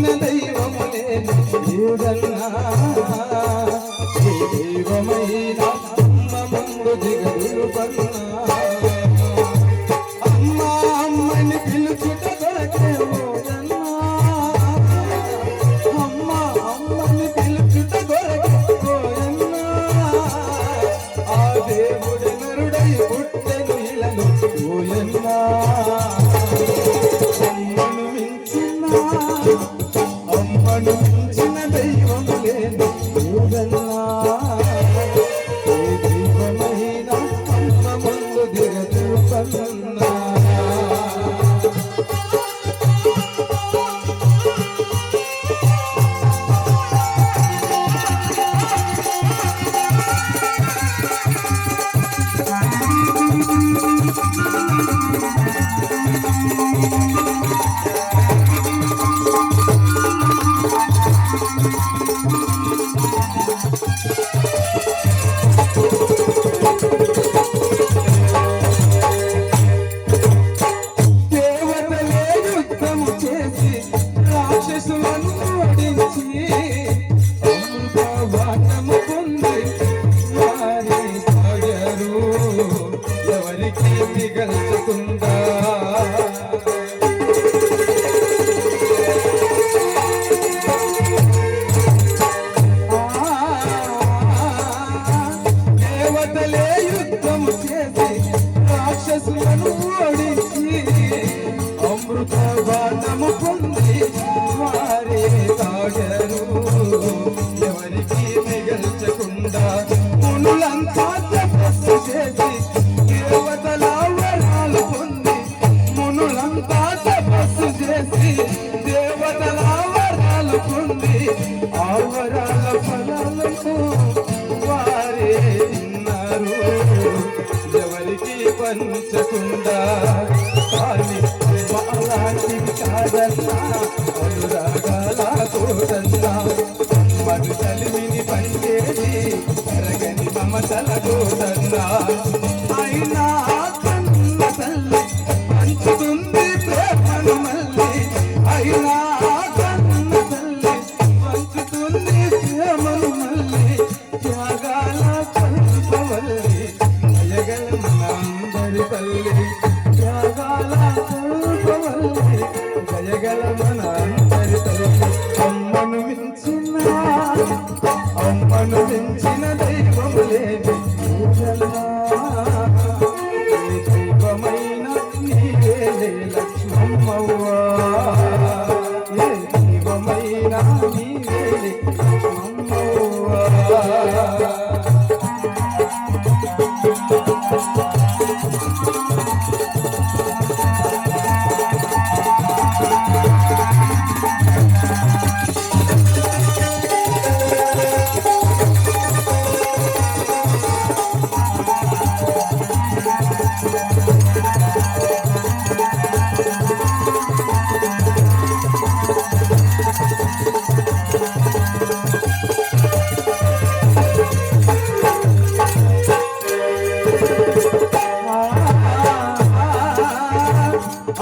మించిన దైవము లేని లేదన్నా దైవమైన అమ్మ ముందు దిగదులు పన్నా అమ్మ అమ్మని పిలుచుట దొరకేమోదన్నా అమ్మ అమ్మని పిలుచుట దొరకేమోదన్నా ఆ దేవుడు నరుడై పుట్టెను ఇలను ఓయన్నా అమ్మను మించిన దైవము లేదు లేదన్నా ఏ దైవమైన అమ్మ ముందు దిగదులు పన్నా రాక్షసులను ఓడించి అమృత బాణము పొంది వారే తాగరు ఎవరికి మిగల్చకుండా మునులంతా తపస్సు చేసి దేవతల వరాలు పొంది మునులంతా తపస్సు చేసి దేవతల వరాలు పొంది ఆ వరాల ఫలాలను వారే తిన్నారు ఎవరికి పంచకుండా కానీ అలాంటివి కాదన్నా అనురాగాల తోటన్నా మను తలిమిని పండేది ఎరగని మమతల తోటన్నా అయినా కన్న తల్లి పంచుతుంది ప్రేమను మళ్ళీ అయినా కన్న తల్లి పంచుతుంది ప్రేమను మళ్ళీ త్యాగాల కల్పవల్లి అందరి తల్లి త్యాగాల కల్పవల్లి జయగల మన అందరి తల్లి అమ్మను మించిన దైవము లేదు ఏ దైవమైన నీవేలే లక్ష్మమ్మవ్వా ఏ దైవమైన నీవేలే లక్ష్మమ్మవ్వా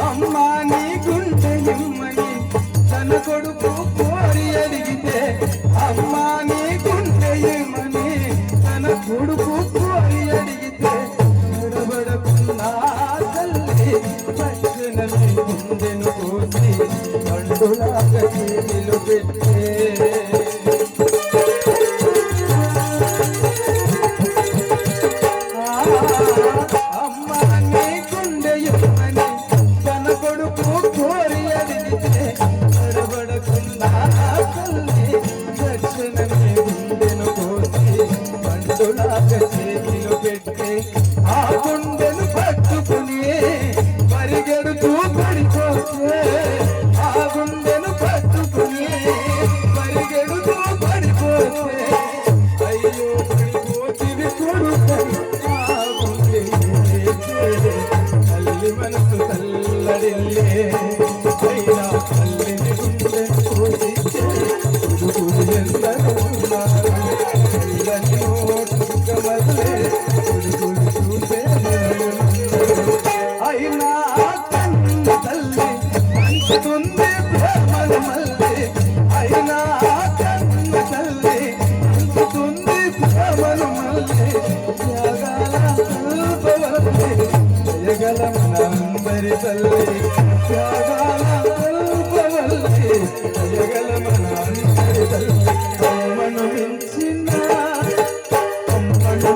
అమ్మా నీ గుండె ఇమ్మని తన కొడుకు కోరి అడిగితే అమ్మా నీ గుండె ఇమ్మని తన కొడుకు కోరి అడిగితే నడబడకున్నా తల్లి పట్టునని గుండెను కోసి పండులాగా చేతిలో పెట్టే చేతిలో పెట్టి ఆ గుండెను పట్టుకుని పరిగెడుతూ పడిపోతే ఆ గుండెను పట్టుకుని పరిగెడుతూ పడిపోతే అయ్యో పడిపోతివి కొడుకని ఆ గుండె తల్లి మనసు తల్లడిల్లే అయినా తల్లిని గుండెను కోసిచ్చే కొడుకులు ఎందరో ఉన్నారు అయినా కన్న తల్లి పంచుతుంది ప్రేమల మల్లె అయినా కన్న తల్లి అందుతుంది ప్రేమను మళ్ళీ త్యాగాల కల్పవల్లి జయగలమనందరి తల్లి త్యాగాల కల్పవల్లి జయగలమనందరి తల్లి అమ్మను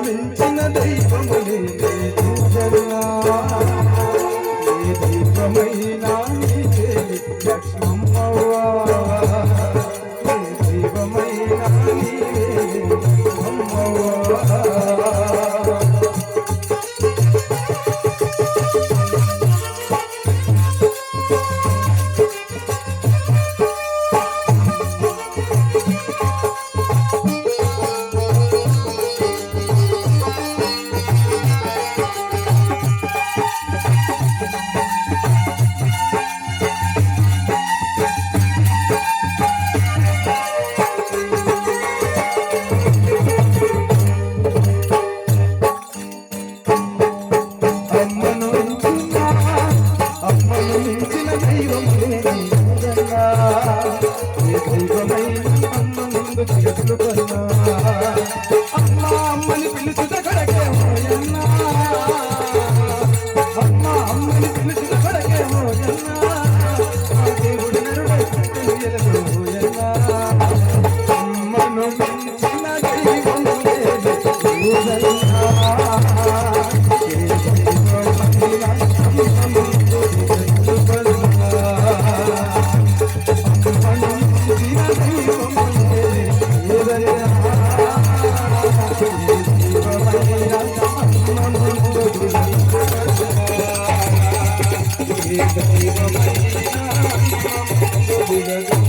మించిన దైవము లేదైనా దైవమైనా నీదేవి లక్ష్మమ్మవ్వా దైవమైనా నీదేవి అమ్మవ్వా అమ్మను మించిన దైవం లేదన్నా ఏ దైవమైన అమ్మ ముందు చేతులు కన్నా అమ్మ అమ్మని పిలుచుట కడకేమోయన్నా అమ్మ అమ్మని పిలుచుట కడకేమోయన్నా ఆ దేవుడి నరుడై తెలియలేదోయన్నా అమ్మను మించిన దైవం లేదన్నా దైవమైన